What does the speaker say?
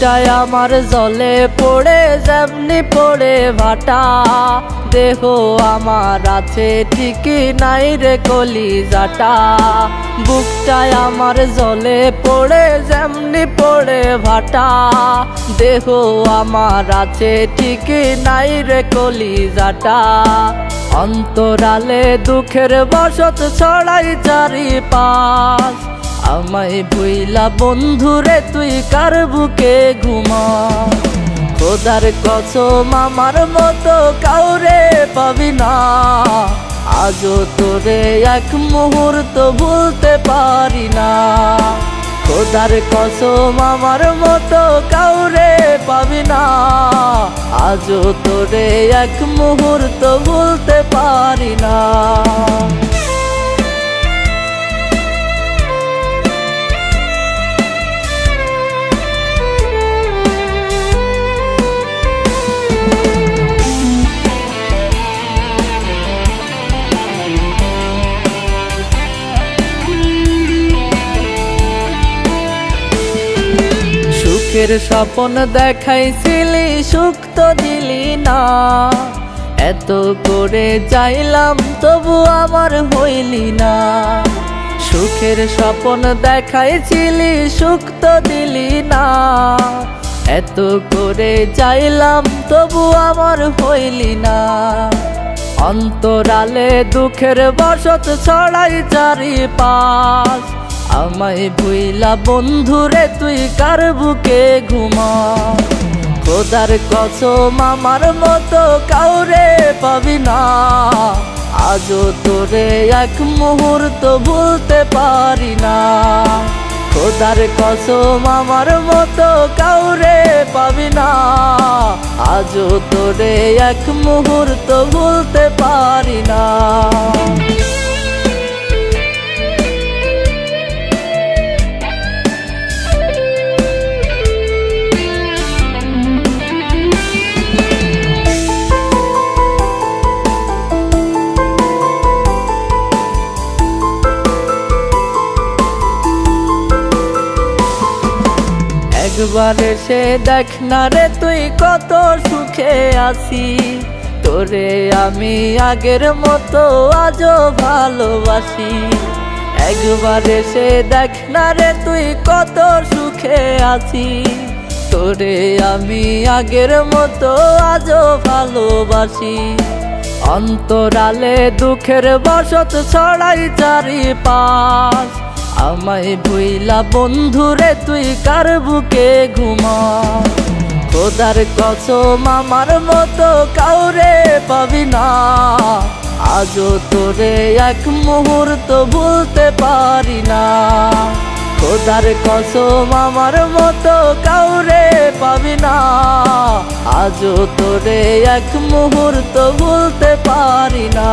বুকটায় আমার জলে পড়ে যেমনি পড়ে ভাটা, দেহ আমার আছে ঠিকই নাই রে কলিজাটা। বুকটায় আমার জলে পড়ে যেমনি পড়ে ভাটা, দেহ আমার আছে ঠিকই নাই রে কলিজাটা। অন্তরালে দুঃখের বসত ছড়াই চারিপাশ, আমায় ভুইলা বন্ধুরে তুই কার বুকে ঘুমা। খোদার কসম আমার মতো কাউরে পাবি না, আজও তোরে এক মুহূর্ত ভুলতে পারি না। খোদার কসম আমার মতো কাউরে পাবি না, আজও তোরে এক মুহূর্ত ভুলতে পারি না। সুখের স্বপ্ন দেখাইছিলি সুখ তো দিলি না, এত করে চাইলাম তবু আমার হইলি না। সুখের স্বপ্ন দেখাইছিলি সুখ তো দিলি না, এত করে চাইলাম তবু আমার হইলি না। অন্তরালে দুঃখের বসত ছড়াই চারিপাশ, আমায় ভুইলা বন্ধুরে তুই কার বুকে ঘুমা। খোদার কসম আমার মতো কাউরে পাবি না, আজও তোরে এক মুহূর্ত ভুলতে পারি না। খোদার কসম আমার মতো কাউরে পাবি না, আজও তোরে এক মুহূর্ত ভুলতে পারি না। একবার এসে দেখ না রে তুই কত সুখে আছি, তোরে আমি আগের মতো আজও ভালোবাসি। একবার এসে দেখ না রে তুই কত সুখে আছি, তোরে আমি আগের মতো আজও ভালোবাসি। অন্তরালে দুঃখের বসত ছড়াই চারিপাশ, আমায় ভুইলা বন্ধুরে তুই কার বুকে ঘুমা। খোদার কসম আমার মতো কাউরে পাবি না, আজও তোরে এক মুহূর্ত ভুলতে পারি না। খোদার কসম আমার মতো কাউরে পাবি না, আজও তোরে এক মুহূর্ত ভুলতে পারি না।